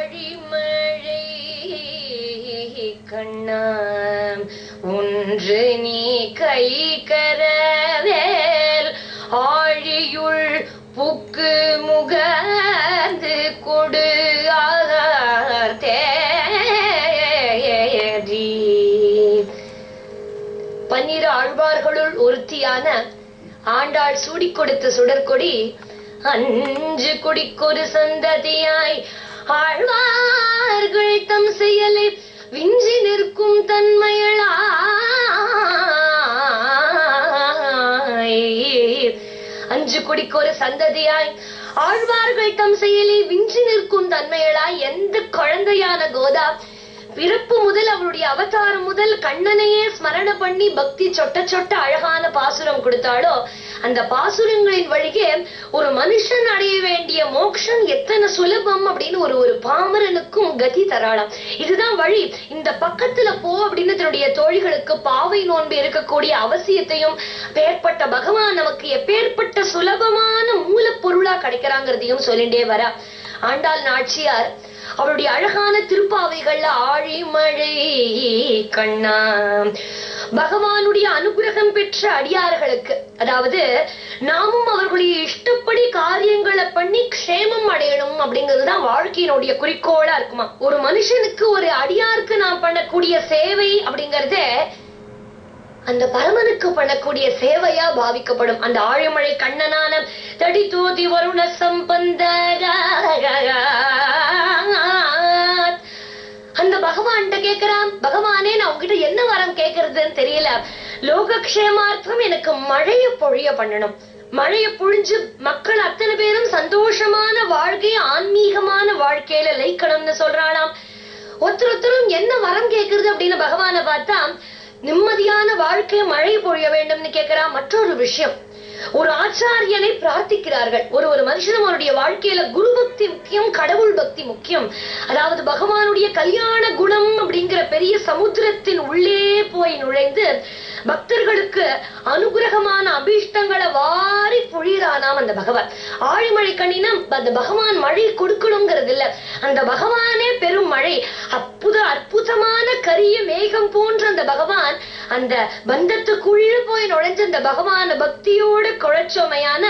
ஆழிமழை கண்ணா ஒன்று நீ கை கரவேல் ஆழியுள் புக்கு முகந்து கொடு தேரி. 12 ஆழ்வார்களுள் ஒருத்தியான ஆண்டாள் சூடிக் கொடுத்த சுடற்கொடி 5 கொடிக்கொரு சந்ததியாய் ஆழ்வார்கள் தம் செயலை விஞ்சி நிற்கும் தன்மையளாய் 5 கொடிக்கொரு சந்ததியாய் ஆழ்வார்கள் தம் செயலை விஞ்சி நிற்கும் தன்மையளாய் எந்த குழந்தையான கோதா பிறப்பு முதல் அவருடைய அவதாரம் முதல் கண்ணனையே ஸ்மரண பண்ணி பக்தி சொட்ட சொட்ட அழகான பாசுரம் கொடுத்தாளோ அந்த பாசுரங்களின் வழியே ஒரு மனுஷன் அடைய வேண்டிய மோட்சம் எத்தனை சுலபம் அப்படின்னு ஒரு பாமரனுக்கும் கதி தராளாம். இதுதான் வழி. இந்த பக்கத்துல போ அப்படின்னு தன்னுடைய தோழிகளுக்கு பாவை நோன்பு இருக்கக்கூடிய அவசியத்தையும் பேர்பட்ட பகவான் நமக்கு எப்பேற்பட்ட சுலபமான மூலப்பொருளா கிடைக்கிறாங்கிறதையும் சொல்லிண்டே வர ஆண்டாள் நாச்சியார் அவருடைய அழகான திருப்பாவைகள்ல ஆழிமழை கண்ணா பகவானுடைய அனுகிரகம் பெற்ற அடியார்களுக்கு, அதாவது நாமும் அவர்களுடைய இஷ்டப்படி காரியங்களை பண்ணி க்ஷேமம் அடையணும் அப்படிங்கிறதுதான் வாழ்க்கையினுடைய குறிக்கோளா இருக்குமா. ஒரு மனுஷனுக்கு ஒரு அடியாருக்கு நாம் பண்ணக்கூடிய சேவை அப்படிங்கறத அந்த பரமனுக்கு பண்ணக்கூடிய சேவையா பாவிக்கப்படும். அந்த ஆழிமழை கண்ணனான தடி தூதி வருண சம்பந்த அந்த பகவான்கிட்ட கேக்குறான், பகவானே நான் உங்ககிட்ட என்ன வரம் கேக்குறதுன்னு தெரியல, லோகக்ஷேமார்த்தம் எனக்கு மழைய பொழிய பண்ணணும், மழைய பொழிஞ்சு மக்கள் அத்தனை பேரும் சந்தோஷமான வாழ்க்கை ஆன்மீகமான வாழ்க்கையில லைக்கணும்னு சொல்றாளாம். ஒருத்தரும் என்ன வரம் கேக்குறது அப்படின்னு பகவானை பார்த்தா நிம்மதியான வாழ்க்கை மழை பொழிய வேண்டும்னு கேக்குறா. மற்றொரு விஷயம், ஒரு ஆச்சாரியனை பிரார்த்திக்கிறார்கள். ஒரு மனுஷனும் அவருடைய வாழ்க்கையில குரு பக்தி முக்கியம், கடவுள் பக்தி முக்கியம். அதாவது பகவானுடைய கல்யாண குணம் அப்படிங்கிற பெரிய சமுத்திரத்தின் உள்ளே போய் நுழைந்து பக்தர்களுக்கு அனுகிரகமான அபீஷ்டங்களை வாரி பொழிறானாம் அந்த பகவான். ஆழிமழை கண்ணினம் அந்த பகவான் மழை கொடுக்கணுங்கிறது இல்ல, அந்த பகவானே பெரும் மழை. அற்புதமான கரிய மேகம் போன்ற அந்த பகவான் அந்த பந்தத்துக்குள்ள போய் நுழைஞ்ச அந்த பகவான பக்தியோட குழைச்சோமையான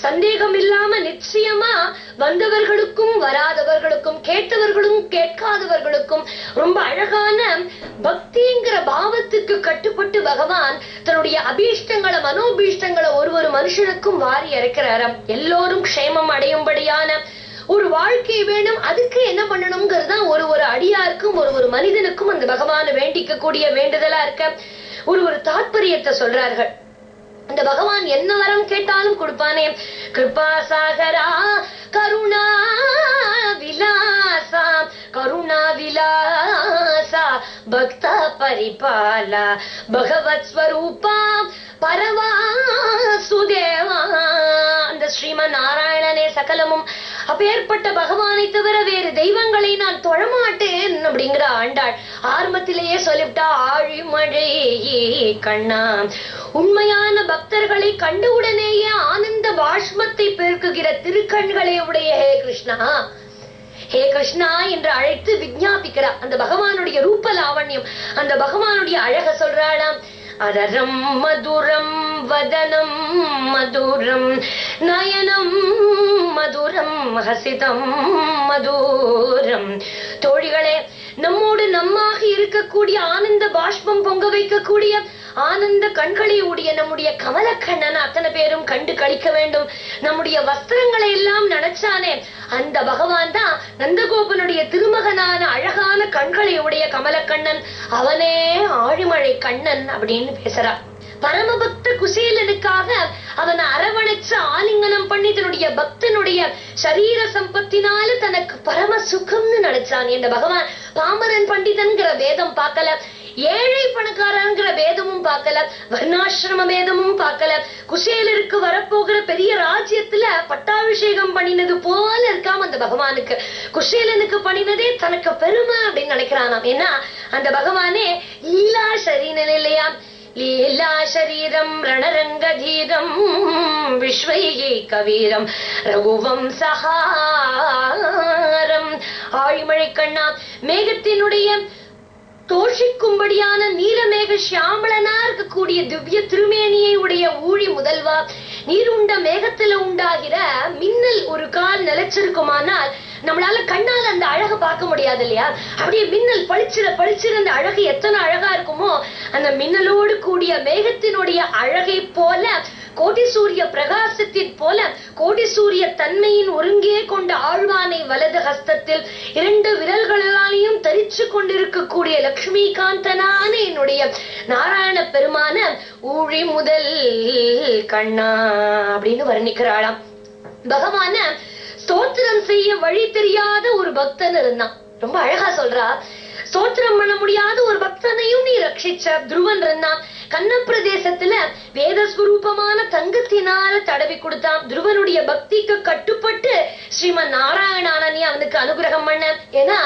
சந்தேகம் இல்லாம நிச்சயமா வந்தவர்களுக்கும் வராதவர்களுக்கும் கேட்டவர்களும் கேட்காதவர்களுக்கும் ரொம்ப அழகான பக்திங்கிற பாவத்துக்கு கட்டுப்பட்டு பகவான் தன்னுடைய அபீஷ்டங்களை மனோபீஷ்டங்களை ஒரு மனுஷனுக்கும் வாரி இறக்கிறாராம். எல்லோரும் க்ஷேமம் அடையும்படியான ஒரு வாழ்க்கை வேணும். அதுக்கு என்ன பண்ணணும்ங்கிறதுதான் ஒரு அடியாருக்கும் ஒரு மனிதனுக்கும் அந்த பகவானை வேண்டிக்க கூடிய வேண்டுதலா இருக்க ஒரு தாத்பரியத்தை சொல்றார்கள். அந்த பகவான் என்ன வரம் கேட்டாலும் கொடுப்பானே. கிருபா சாகரா கருணா விலாசா கருணா விலாசா பக்த பரிபாலா பகவத் ஸ்வரூபா பரவாசுதேவா. அந்த ஸ்ரீமன் நாராயணனே சகலமும். அப்பேற்பட்ட பகவானை தவிர வேறு தெய்வங்களை நான் தொழமாட்டேன் அப்படிங்கிற ஆண்டாள் ஆரம்பத்திலேயே சொல்லிவிட்டா. ஆழிமழை கண்ணா உண்மையான பக்தர்களை கண்டவுடனேயே ஆனந்த பாஷ்மத்தை பெருக்குகிற திருக்கண்களை உடைய ஹே கிருஷ்ணா ஹே கிருஷ்ணா என்று அழைத்து விஞ்ஞாபிக்கிறார். அந்த பகவானுடைய ரூப லாவண்யம், அந்த பகவானுடைய அழக சொல்றாளாம். அரரம் மதுரம் வதனம் மதுரம் நயனம் மதுரம் ஹசிதம் மதுரம். தோழிகளே, நம்மோடு நம்மாக இருக்கக்கூடிய ஆனந்த பாஷ்பம் பொங்க வைக்கக்கூடிய ஆனந்த கண்களை உடைய நம்முடைய கமலக்கண்ணன் அத்தனை பேரும் கண்டு கழிக்க வேண்டும். நம்முடைய வஸ்திரங்களை எல்லாம் நினைச்சானே அந்த பகவான் தான் நந்தகோபனுடைய திருமகனான அழகான கண்களை உடைய கமலக்கண்ணன். அவனே ஆழிமழை கண்ணன் அப்படின்னு பேசுறார். பரமபக்த குசேலனுக்காக அவனை அரவணைச்சு ஆலிங்கனம் பண்ணி தன்னுடைய பக்தனுடைய சரீர சம்பத்தினால தனக்கு பரம சுகம்னு நினைச்சான் இந்த பகவான். பாமரன் பண்டிதன்கிற வேதம் பார்க்கல, ஏழை பணக்காரங்கிற வேதமும் பார்க்கல, வர்ணாசிரம வேதமும் பார்க்கல. குசேலருக்கு வரப்போகிற பெரிய ராஜ்யத்துல பட்டாபிஷேகம் பண்ணினது போல இருக்காம அந்த பகவானுக்கு குசேலனுக்கு பண்ணினதே தனக்கு பெருமை அப்படின்னு நினைக்கிறானாம். ஏன்னா அந்த பகவானே லீலா சரீரன் இல்லையா. லீலா சரீரம் ரணரங்கதீரம் விஸ்வையை கவீரம் ரகுவம் சஹாரம். ஆழிமழை கண்ணா, மேகத்தினுடைய தோஷிக்கும்படியான நீலமேக சியாமளனா இருக்கக்கூடிய திவ்ய திருமேனியை உடைய ஊழி முதல்வா, நீருண்ட மேகத்துல உண்டாகிற மின்னல் ஒரு கால் நிலைச்சிருக்குமானால் நம்மளால கண்ணால அந்த அழகை பார்க்க முடியாது இல்லையா? அப்படியே மின்னல் பளிச்சிர அந்த அழகு எத்தனை அழகா இருக்குமோ, அந்த மின்னலோடு கூடிய மேகத்தினுடைய அழகை போல, கோடி சூரிய பிரகாசத்தின் போல, கோடி சூரிய தன்மையின் ஒருங்கே கொண்ட ஆழ்வானை வலது ஹஸ்தத்தில் 2 விரல்களாலையும் தரிச்சு கொண்டிருக்கக்கூடிய லட்சுமி காந்தனான என்னுடைய நாராயண பெருமான ஊழி முதல் கண்ணா அப்படின்னு வர்ணிக்கிறாளாம். பகவான ஸ்தோத்திரம் செய்ய வழி தெரியாத ஒரு பக்தன் இருந்தான். ரொம்ப அழகா சொல்றா. ஸ்தோத்திரம் பண்ண முடியாத ஒரு பக்தனையும் நீ ரட்சிச்ச. துருவன் இருந்தான். கண்ண பிரதேசத்துல வேதஸ்வரூபமான தங்கத்தினால தடவி கொடுத்தான். துருவனுடைய பக்திக்கு கட்டுப்பட்டு ஸ்ரீமன் நாராயணான நீ அவனுக்கு அனுகிரகம் பண்ண. ஏன்னா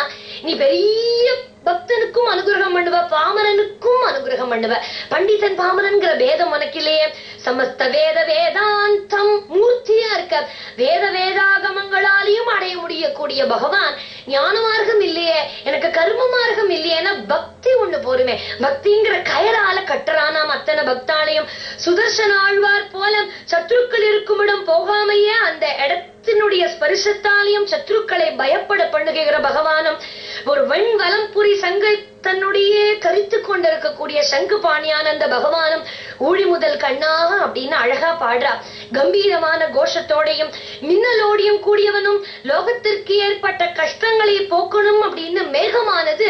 நீ பெரிய பக்தனுக்கும் அனுகிரகம் பண்ணுவ, பாமரனுக்கும் அனுகிரகம் பண்ணுவ. பண்டிதன் பாமரன்கிற வேதம் உனக்கு இல்லையே. சமஸ்த வேத வேதாந்தம் மூர்த்தியா இருக்க, வேத வேதாகமங்களாலையும் அடைய முடியக்கூடிய பகவான் ஞான மார்க்கம் இல்லையே, எனக்கு கர்ம மார்க்கம் இல்லையேன்னா பக்தி ஒண்ணு போருமே. பக்திங்கிற கயரால கட்டுறானாம் அத்தனை பக்தாலயம். சுதர்சன ஆழ்வார் போல சத்ருக்கள் இருக்குமிடம் போகாமையே அந்த இடத்தினுடைய ஸ்பரிசத்தாலையும் சத்ருக்களை பயப்பட பண்ணுகிற பகவானும், ஒரு வெண் வலம்புரி சங்கை தன்னுடைய கரித்து கொண்டிருக்கக்கூடிய சங்கு பாணியான அந்த பகவானும் ஊழி முதல் கண்ணாக அப்படின்னு அழகா பாடுறா. கம்பீரமான கோஷத்தோடையும் மின்னலோடையும் கூடியவனும், லோகத்திற்கு ஏற்பட்ட கஷ்டங்களை போக்கணும் அப்படின்னு மேகமானது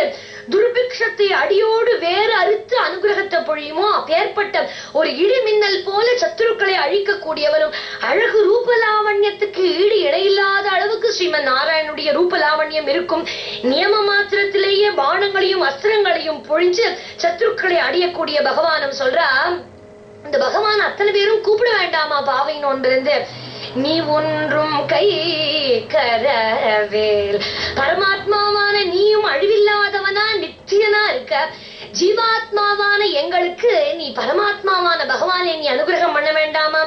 துர்பிக்ஷத்தை அடியோடு வேறு அறுத்து அனுகிரகத்தை பொழியுமோ அப்பேற்பட்ட ஒரு இடி மின்னல் போல சத்துருக்களை அழிக்கக்கூடியவனும், அழகு ரூபலாவண்யத்துக்கு ஈடு இடையில்லாத அளவுக்கு ஸ்ரீமன் நாராயணனுடைய ரூபலாவண்யம் இருக்கும். நியம மாத்திரத்திலேயே பானங்களையும் அஸ்திரங்களையும் பொழிஞ்சு சத்துருக்களை அடியக்கூடிய பகவானும் சொல்றா. இந்த பகவான் அத்தனை பேரும் கூப்பிட வேண்டாமா பாவை நோன்பிருந்து? நீ ஒன்றும் கை கரவேல், பரமாத்மாவான நீயும் அழிவில்லாதவனா நித்தியனா இருக்க. ஜீவாத்மாவான எங்களுக்கு நீ பரமாத்மாவான பகவானை நீ அனுகிரகம் பண்ண வேண்டாமா?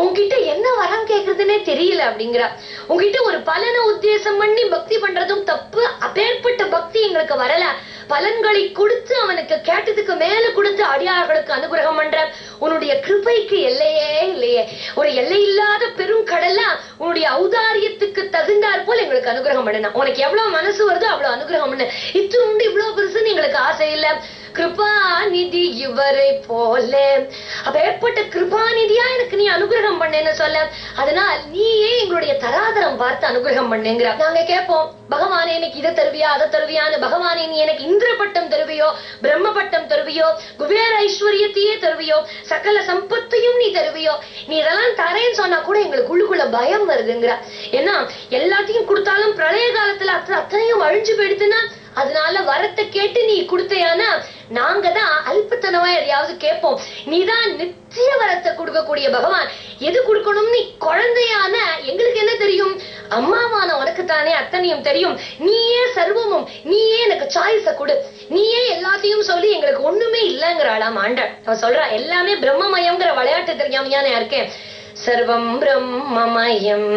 உன்கிட்ட என்ன வரம் கேக்குறதுன்னே தெரியல அப்படிங்கிறா. உன்கிட்ட ஒரு பலனை உத்தேசம் பண்ணி பக்தி பண்றதும் தப்பு. அப்பேற்பட்ட பக்தி எங்களுக்கு வரல. பலன்களை கொடுத்து அவனுக்கு கேட்டதுக்கு மேல கொடுத்து அடியார்களுக்கு அனுகிரகம் பண்ற உன்னுடைய கிருபைக்கு எல்லையே இல்லையே. ஒரு எல்லை இல்லாத பெரும் கடலா உன்னுடைய ஔதாரியத்துக்கு தகுந்தாற் போல எங்களுக்கு அனுகிரகம் பண்ண. உனக்கு எவ்வளவு மனசு வருதோ அவ்வளவு அனுகிரகம் பண்ணு. இத்தினுண்டு இவ்வளவு பெருசுன்னு எங்களுக்கு ஆசை இல்ல. கிருபாநிதி இவரை போல அப்பேற்பட்ட கிருபாநிதியா எனக்கு நீ அனுகிரகம் பண்ணேன்னு சொல்ல. அதனால் நீயே எங்களுடைய தராதரம் பார்த்து அனுகிரகம் பண்ணுங்கிற. நாங்க கேட்போம், பகவானே எனக்கு இதை தருவியா அதை தருவியான்னு. பகவானே நீ எனக்கு இந்திர பட்டம் தருவியோ, பிரம்ம பட்டம் தருவியோ, குபேர ஐஸ்வர்யத்தையே தருவியோ, சகல சம்பத்தையும் நீ தருவியோ, நீ இதெல்லாம் தரேன்னு சொன்னா கூட எங்களுக்கு உள்ளுக்குள்ள பயம் வருதுங்கிற. ஏன்னா எல்லாத்தையும் கொடுத்தாலும் பிரளய காலத்துல அத்தனையும் அழிஞ்சு போயிடுதுன்னா, அதனால வரத்தை கேட்டு நீ கொடுத்தையானா நாங்க தான் அல்பத்தனவா எதையாவது கேட்போம். நீதான் நித்திய வரத்தை கொடுக்கக்கூடிய பகவான். எது கொடுக்கணும் நீ குழந்தையான எங்களுக்கு என்ன தெரியும்? அம்மாவான உனக்கு தானே அத்தனையும் தெரியும். நீயே சர்வமும், நீயே எனக்கு சாய்ஸ கொடு, நீயே எல்லாத்தையும் சொல்லி எங்களுக்கு ஒண்ணுமே இல்லங்கிறாளாம் ஆண்டாள். அவ சொல்றா எல்லாமே பிரம்மமயம்ங்கிற விளையாட்டு தெரியாமையான இருக்கேன். சர்வம் பிரம்மமயம்.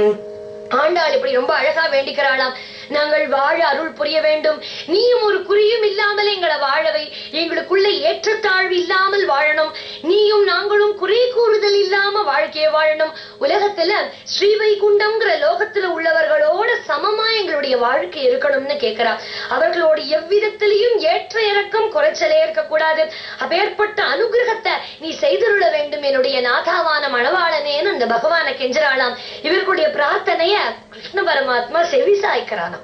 ஆண்டாள் இப்படி ரொம்ப அழகா வேண்டிக்கிறாளாம். நாங்கள் வாழ அருள் புரிய வேண்டும். நீயும் ஒரு குறியும் இல்லாமல் எங்களை வாழவை. எங்களுக்குள்ள ஏற்றத்தாழ்வு இல்லாமல் வாழணும். நீயும் நாங்களும் குறை கூறுதல் இல்லாம வாழ்க்கையை வாழணும். உலகத்துல ஸ்ரீவைகுண்டம்ங்கிற லோகத்துல உள்ளவர்களோட சமமா எங்களுடைய வாழ்க்கை இருக்கணும்னு கேட்கிறா. அவர்களோடு எவ்விதத்திலையும் ஏற்ற இறக்கம் குறைச்சலே இருக்கக்கூடாது. அப்பேற்பட்ட அனுகிரகத்தை நீ செய்துள்ள வேண்டும் என்னுடைய நாதாவான மணவாளனேன்னு அந்த பகவானை கெஞ்சராளாம். இவர்களுடைய பிரார்த்தனைய கிருஷ்ண பரமாத்மா செவிசாய்க்கிறானாம்.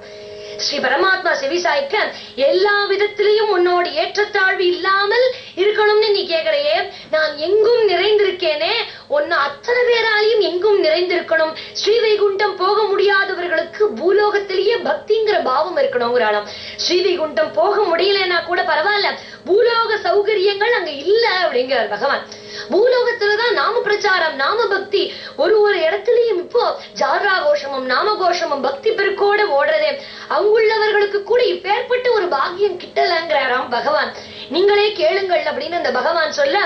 ஸ்ரீ பரமாத்மா செவிசாய்க்க எல்லா விதத்திலையும் உன்னோட ஏற்றத்தாழ்வு இல்லாமல் இருக்கணும்னு நீ கேக்குறையே. நான் எங்கும் நிறைந்திருக்கேனே, உன்னை அத்தனை பேராலையும் எங்கும் நிறைந்திருக்கணும். ஸ்ரீவைகுண்டம் போக முடியாதவர்களுக்கு பூலோகத்திலேயே பக்திங்கிற பாவம் இருக்கணுங்கிறாளாம். ஸ்ரீவைகுண்டம் போக முடியலன்னா கூட பரவாயில்ல, பூலோக சௌகரியங்கள் அங்க இல்ல அப்படிங்கிறார் பகவான். பூலோகத்துலதான் நாம பிரச்சாரம், நாம பக்தி. ஒரு இடத்துலயும் இப்போ ஜாரா கோஷமும் நாம கோஷமும் பக்தி பெருக்கோட ஓடுறதே. அங்குள்ளவர்களுக்கு கூட இப்பேற்பட்ட ஒரு பாக்கியம் கிட்டலங்கிறாராம் பகவான். நீங்களே கேளுங்கள் அப்படின்னு அந்த பகவான் சொல்ல,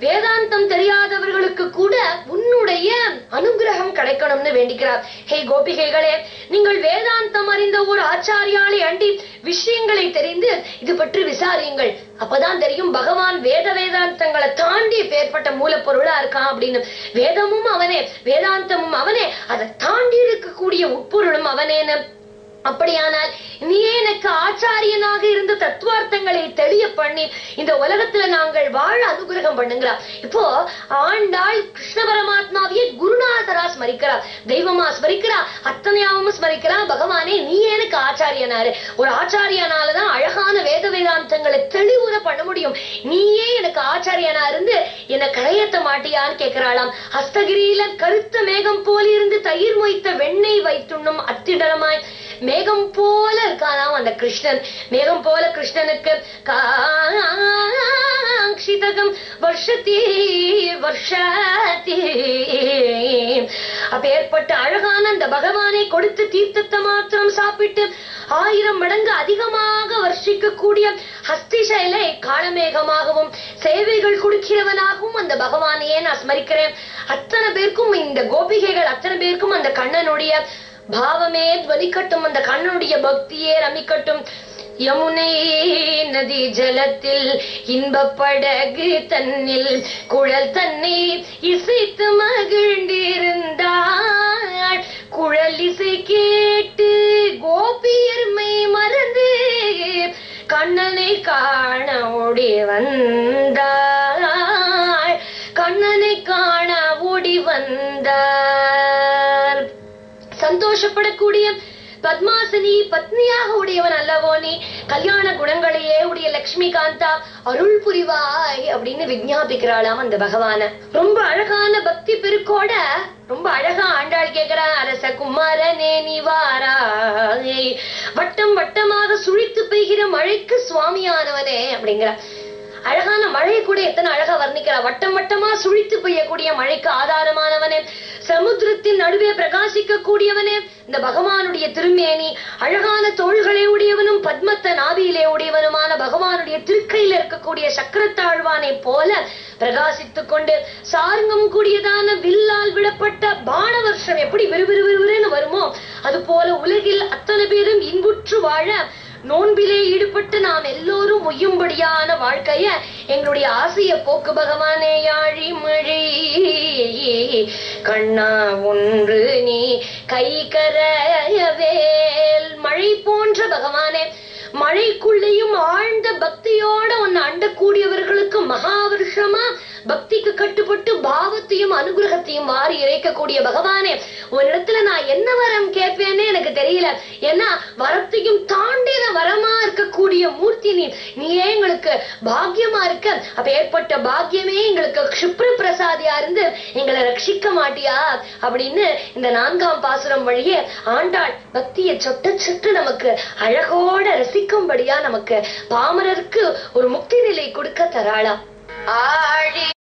வேதாந்தம் தெரியாதவர்களுக்கு கூட உன்னுடைய அனுகிரகம் கிடைக்கணும்னு வேண்டிக்கிறார். ஹே கோபிகைகளே, நீங்கள் வேதாந்தம் அறிந்த ஒரு ஆச்சாரியாலை அண்டி விஷயங்களை தெரிந்து இது பற்றி விசாரியுங்கள். அப்பதான் தெரியும் பகவான் வேதாந்தங்களை தாண்டி பேர்பட்ட மூலப்பொருளா இருக்கான் அப்படின்னு. வேதமும் அவனே, வேதாந்தமும் அவனே, அதை தாண்டி இருக்கக்கூடிய உட்பொருளும் அவனேன்னு. அப்படியானால் நீயே எனக்கு ஆச்சாரியனாக இருந்த தத்துவார்த்தங்களை தெளிய பண்ணி இந்த உலகத்துல நாங்கள் வாழ அனுகிரகம் பண்ணுங்கிறா. இப்போ ஆண்டாள் கிருஷ்ண பரமாத்மாவையே குருநாதரா ஸ்மரிக்கிறா, தெய்வமா ஸ்மரிக்கிறா, அத்தனையாவும் ஸ்மரிக்கிறா. பகவானே நீயே எனக்கு ஆச்சாரியனாரு. ஒரு ஆச்சாரியனாலதான் அழகான வேதாந்தங்களை தெளிவுற பண்ண முடியும். நீயே எனக்கு ஆச்சாரியனா இருந்து என்னை கரையத்த மாட்டியான்னு கேட்கிறாளாம். ஹஸ்தகிரியில கருத்த மேகம் போல் இருந்து தயிர் மொய்த்த வெண்ணெய் வைத்துண்ணும் அத்திடமாய் மேகம் போல இருக்கானாம் அந்த கிருஷ்ணன். மேகம் போல கிருஷ்ணனுக்கு காங்ஷிதகம் வருஷத்தி வருஷத்தி அப்பேற்பட்ட அழகான அந்த பகவானை கொடுத்து தீர்த்தத்தை மாத்திரம் சாப்பிட்டு 1000 மடங்கு அதிகமாக வர்ஷிக்க கூடிய ஹஸ்திசைலை காலமேகமாகவும் சேவைகள் கொடுக்கிறவனாகவும் அந்த பகவானையே நான் ஸ்மரிக்கிறேன். அத்தனை பேருக்கும் இந்த கோபிகைகள் அத்தனை பேருக்கும் அந்த கண்ணனுடைய பாவமே துவனிக்கட்டும், அந்த கண்ணனுடைய பக்தியே ரமிக்கட்டும். யமுனை நதி ஜலத்தில் இன்பப் படகு தன்னில் குழல் தன்னை இசைத்து மகிழ்ந்திருந்தாள். குழல் இசை கேட்டு கோபியர்மை மறந்து கண்ணனை காண ஓடி வந்தாள். கண்ணனை காண ஓடி வந்தார். சந்தோஷப்படக்கூடிய பத்மாசனி பத்னியாக உடையவன் அல்லவோ நீ, கல்யாண குணங்களையே உடைய லட்சுமி காந்தா அருள் புரிவாய் அப்படின்னு விஞ்ஞாபிக்கிறாளாம் அந்த பகவான. ரொம்ப அழகான பக்தி பெருக்கோட ரொம்ப அழகா ஆண்டாள் கேட்கிறான், அரச குமாரனே நிவாராய், வட்டம் வட்டமாக சுழித்து பெய்கிற மழைக்கு சுவாமியானவனே அப்படிங்கிற. அழகான மழை கூட எத்தனை அழகா வர்ணிக்கிறா. வட்டம் வட்டமா சுழித்து பெய்யக்கூடிய மழைக்கு ஆதாரமானவனே, சமுத்திரத்தின் நடுவே பிரகாசிக்க கூடியவனே, இந்த பகவானுடைய திருமேனி அழகான தோள்களை உடையவனும் பத்மத்த நாபியிலே உடையவனுமான பகவானுடைய திருக்கையில இருக்கக்கூடிய சக்கரத்தாழ்வானை போல பிரகாசித்துக் கொண்டு சார்ங்கம் கூடியதான வில்லால் விடப்பட்ட பான வருஷம் எப்படி விறுவிறுவிறுன்னு வருமோ அது போல உலகில் அத்தனை பேரும் இன்புற்று வாழ நோன்பிலே ஈடுபட்டு நாம் எல்லோரும் ஒய்யும்படியான வாழ்க்கைய எங்களுடைய ஆசைய போக்கு பகவானே. யாழி மழை கண்ணா ஒன்று நீ கை கரையவேல், மழை போன்ற பகவானே, மழைக்குள்ளேயும் ஆழ்ந்த பக்தியோட உன்னை அண்டக்கூடியவர்களுக்கு மகாவருஷமா பக்திக்கு கட்டுப்பட்டு பாவத்தையும் அனுகிரகத்தையும் வாரி இறைக்கக்கூடிய பகவானே, உன்னிடத்துல நான் என்ன வரம் கேட்பேன்னு எனக்கு தெரியல. ஏன்னா வரத்தையும் தாண்டின வரமா இருக்கக்கூடிய மூர்த்தி நீ, நீயே எங்களுக்கு பாக்கியமா இருக்க. அப்ப ஏற்பட்ட பாக்கியமே எங்களுக்கு க்ஷிப்ர பிரசாதியா இருந்து எங்களை ரட்சிக்க மாட்டியா அப்படின்னு இந்த 4ஆம் பாசுரம் வழியே ஆண்டாள் பக்தியை சொட்ட சொட்டு நமக்கு அழகோட ரசிக்கும்படியா நமக்கு பாமரருக்கு ஒரு முக்தி நிலை கொடுக்க தராளா. ஆழி